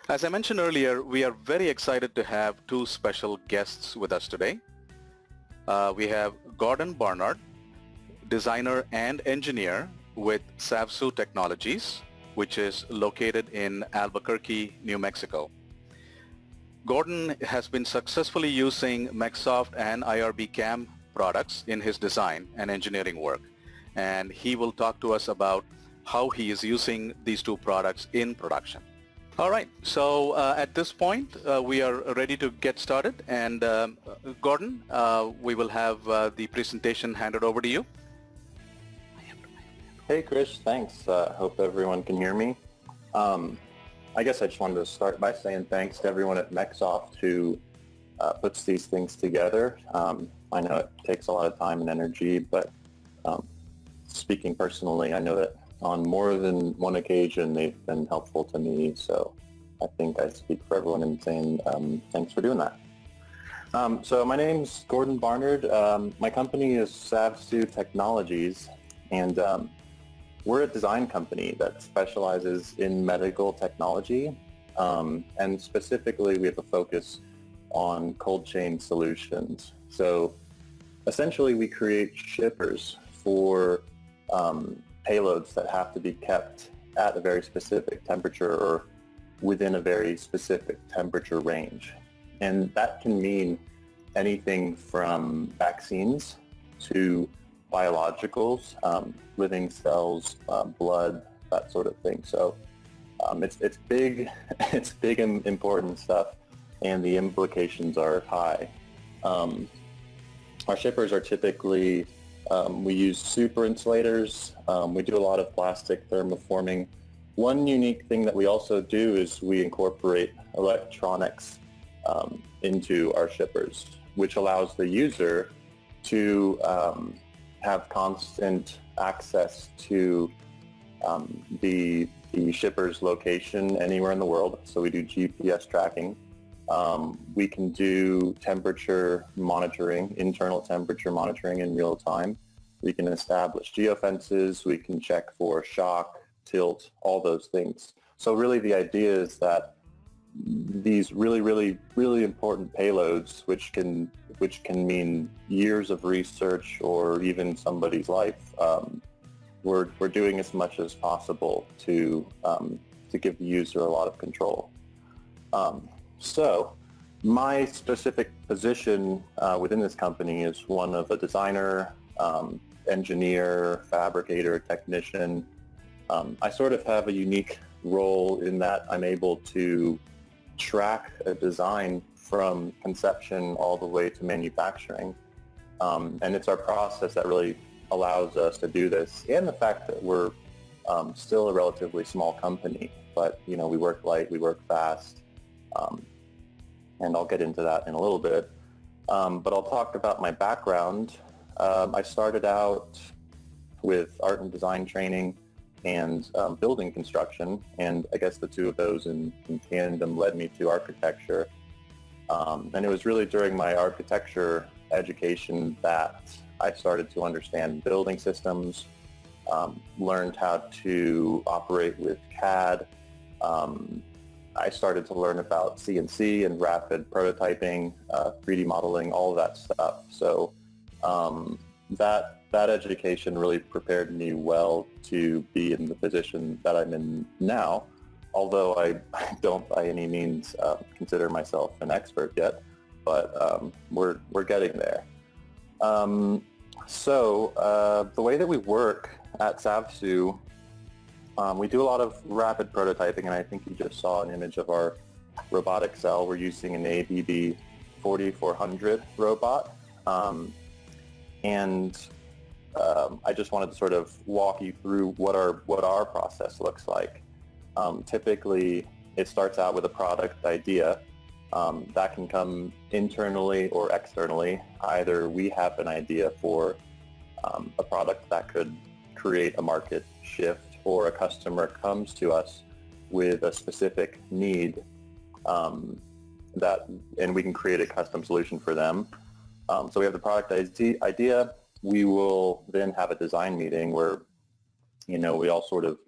As I mentioned earlier, we are very excited to have two special guests with us today. We have Gordon Barnard, designer and engineer with Savsu Technologies, which is located in Albuquerque, New Mexico. Gordon has been successfully using MecSoft and IRBCAM products in his design and engineering work, and he will talk to us about how he is using these two products in production. All right, so at this point, we are ready to get started, and Gordon, we will have the presentation handed over to you. Hey Chris, thanks. Hope everyone can hear me. I guess I just wanted to start by saying thanks to everyone at MecSoft who puts these things together. I know it takes a lot of time and energy, but speaking personally, I know that on more than one occasion they've been helpful to me, so I think I speak for everyone in saying thanks for doing that. So my name's Gordon Barnard. My company is Savsu Technologies, and we're a design company that specializes in medical technology, and specifically we have a focus on cold chain solutions. So essentially we create shippers for payloads that have to be kept at a very specific temperature or within a very specific temperature range. And that can mean anything from vaccines to biologicals, living cells, blood, that sort of thing. So it's big, it's big and important stuff, and the implications are high. Our shippers are typically, we use super insulators. We do a lot of plastic thermoforming. One unique thing that we also do is we incorporate electronics into our shippers, which allows the user to have constant access to the shipper's location anywhere in the world. So we do GPS tracking. We can do temperature monitoring, internal temperature monitoring in real time. We can establish geofences. We can check for shock, tilt, all those things. So really the idea is that these really important payloads, which can mean years of research or even somebody's life, we're doing as much as possible to give the user a lot of control. So my specific position within this company is one of a designer, engineer, fabricator, technician. I sort of have a unique role in that I'm able to track a design from conception all the way to manufacturing. And it's our process that really allows us to do this, and the fact that we're still a relatively small company, but we work light, we work fast, and I'll get into that in a little bit. But I'll talk about my background. I started out with art and design training and building construction, and I guess the two of those in tandem led me to architecture. And it was really during my architecture education that I started to understand building systems, learned how to operate with CAD. I started to learn about CNC and rapid prototyping, 3D modeling, all of that stuff. So that education really prepared me well to be in the position that I'm in now, although I don't by any means consider myself an expert yet, but we're getting there. So the way that we work at Savsu, we do a lot of rapid prototyping, and I think you just saw an image of our robotic cell. We're using an ABB 4400 robot, and I just wanted to sort of walk you through what our process looks like. Typically, it starts out with a product idea. That can come internally or externally. Either we have an idea for a product that could create a market shift, or a customer comes to us with a specific need and we can create a custom solution for them. So we have the product idea. We will then have a design meeting where we all sort of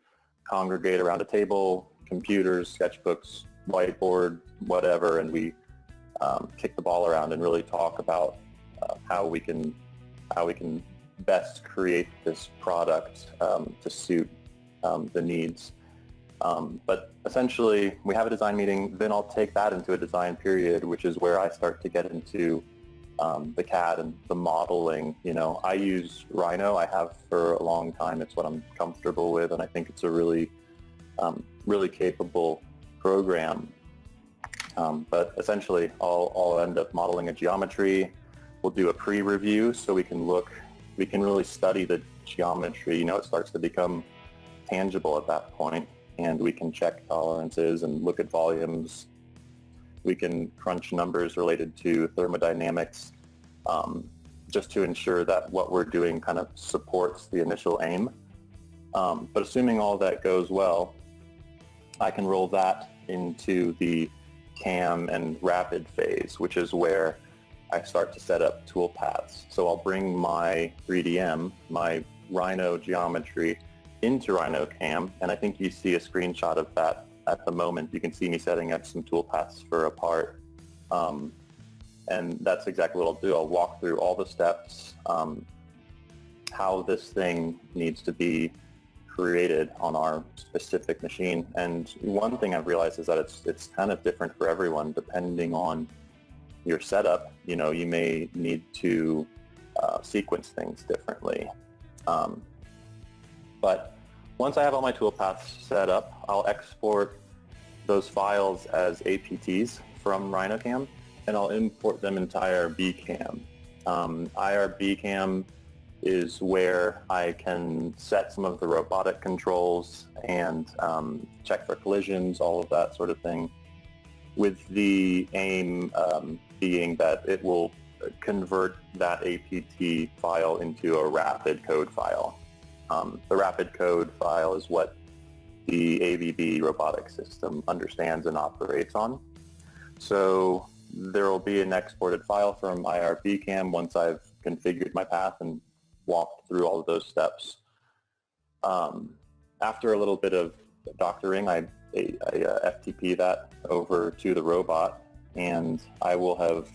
congregate around a table, computers, sketchbooks, whiteboard, whatever, and we kick the ball around and really talk about how we can best create this product to suit the needs. But essentially, we have a design meeting, then I'll take that into a design period, which is where I start to get into the CAD and the modeling. You know, I use Rhino. I have for a long time. It's what I'm comfortable with, and I think it's a really, really capable program. But essentially, I'll end up modeling a geometry. We'll do a pre-review so we can really study the geometry. You know, it starts to become tangible at that point, and we can check tolerances and look at volumes. We can crunch numbers related to thermodynamics just to ensure that what we're doing kind of supports the initial aim. But assuming all that goes well, I can roll that into the CAM and rapid phase, which is where I start to set up tool paths. So I'll bring my 3DM, my Rhino geometry, into RhinoCAM, and I think you see a screenshot of that at the moment. You can see me setting up some tool paths for a part, and that's exactly what I'll do. I'll walk through all the steps, how this thing needs to be created on our specific machine. And one thing I've realized is that it's kind of different for everyone depending on your setup. You know, you may need to sequence things differently. But once I have all my toolpaths set up, I'll export those files as APTs from RhinoCAM, and I'll import them into IRBCAM. IRBCAM is where I can set some of the robotic controls and check for collisions, all of that sort of thing, with the aim being that it will convert that APT file into a rapid code file. The rapid code file is what the ABB robotic system understands and operates on. So there will be an exported file from IRBCAM once I've configured my path and walked through all of those steps. After a little bit of doctoring, I FTP that over to the robot, and I will have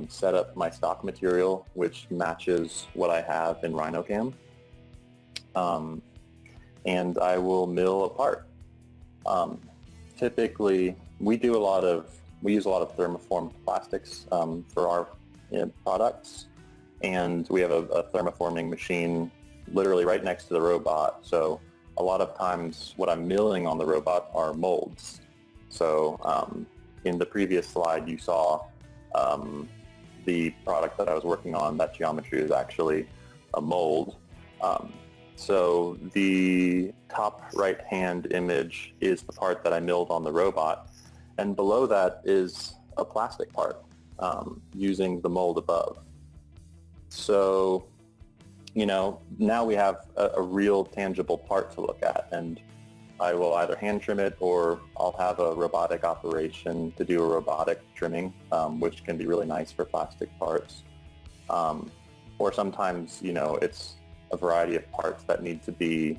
set up my stock material, which matches what I have in RhinoCAM. And I will mill a part. Typically, we use a lot of thermoformed plastics for our products, and we have a thermoforming machine literally right next to the robot. So a lot of times what I'm milling on the robot are molds. So in the previous slide you saw the product that I was working on. That geometry is actually a mold. So the top right-hand image is the part that I milled on the robot, and below that is a plastic part using the mold above. So, you know, now we have a real tangible part to look at, and I will either hand trim it, or I'll have a robotic operation to do a robotic trimming, which can be really nice for plastic parts. Or sometimes, you know, it's a variety of parts that need to be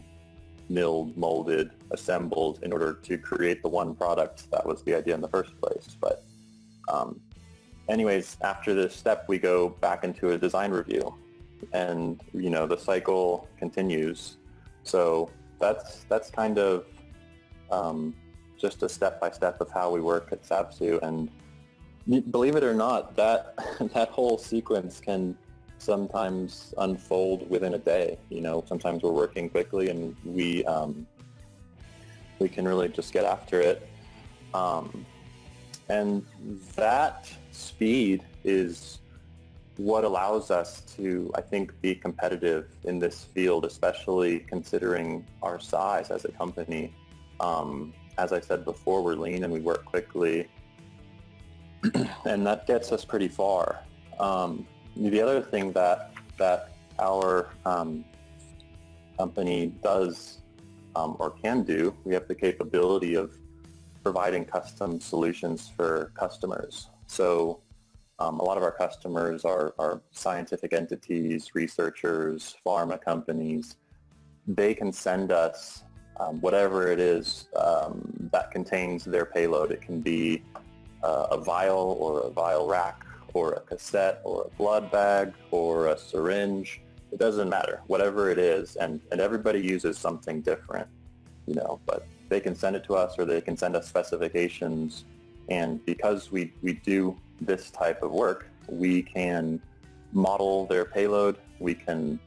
milled, molded, assembled in order to create the one product that was the idea in the first place. But anyways, after this step, we go back into a design review, and, you know, the cycle continues. So that's kind of just a step-by-step of how we work at Savsu. And believe it or not, that whole sequence can sometimes unfold within a day. You know, sometimes we're working quickly and we can really just get after it. And that speed is what allows us to, I think, be competitive in this field, especially considering our size as a company. As I said before, we're lean and we work quickly, and that gets us pretty far. The other thing that our company does or can do, we have the capability of providing custom solutions for customers. So a lot of our customers are scientific entities, researchers, pharma companies. They can send us whatever it is that contains their payload. It can be a vial or a vial rack or a cassette or a blood bag or a syringe. It doesn't matter, whatever it is, and everybody uses something different, but they can send it to us or they can send us specifications, and because we do this type of work, we can model their payload, we can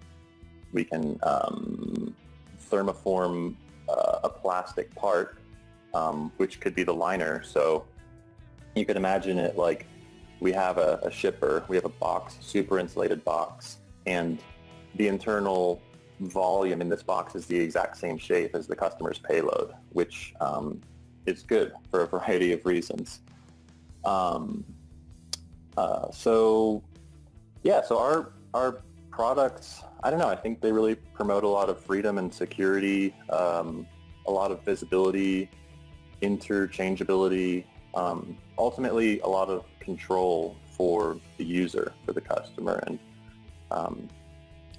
thermoform a plastic part, which could be the liner. So you could imagine it like we have a shipper, we have a box, super insulated box, and the internal volume in this box is the exact same shape as the customer's payload, which is good for a variety of reasons. So our products, I don't know, I think they really promote a lot of freedom and security, a lot of visibility, interchangeability, ultimately a lot of control for the user, for the customer, and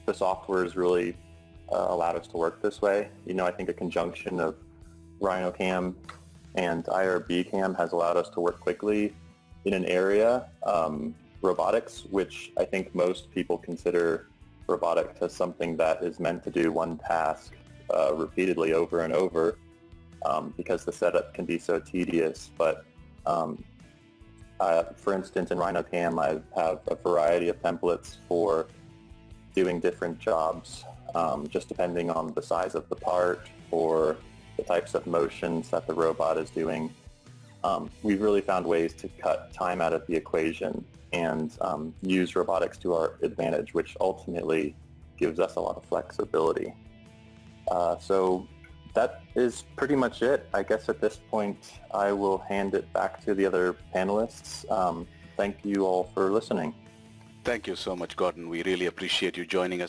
the software has really allowed us to work this way. I think a conjunction of RhinoCAM and IRBCAM has allowed us to work quickly in an area, robotics, which I think most people consider robotics as something that is meant to do one task repeatedly over and over, because the setup can be so tedious. But for instance, in RhinoCAM, I have a variety of templates for doing different jobs, just depending on the size of the part or the types of motions that the robot is doing. We've really found ways to cut time out of the equation and use robotics to our advantage, which ultimately gives us a lot of flexibility. So that is pretty much it. I guess at this point, I will hand it back to the other panelists. Thank you all for listening. Thank you so much, Gordon. We really appreciate you joining us.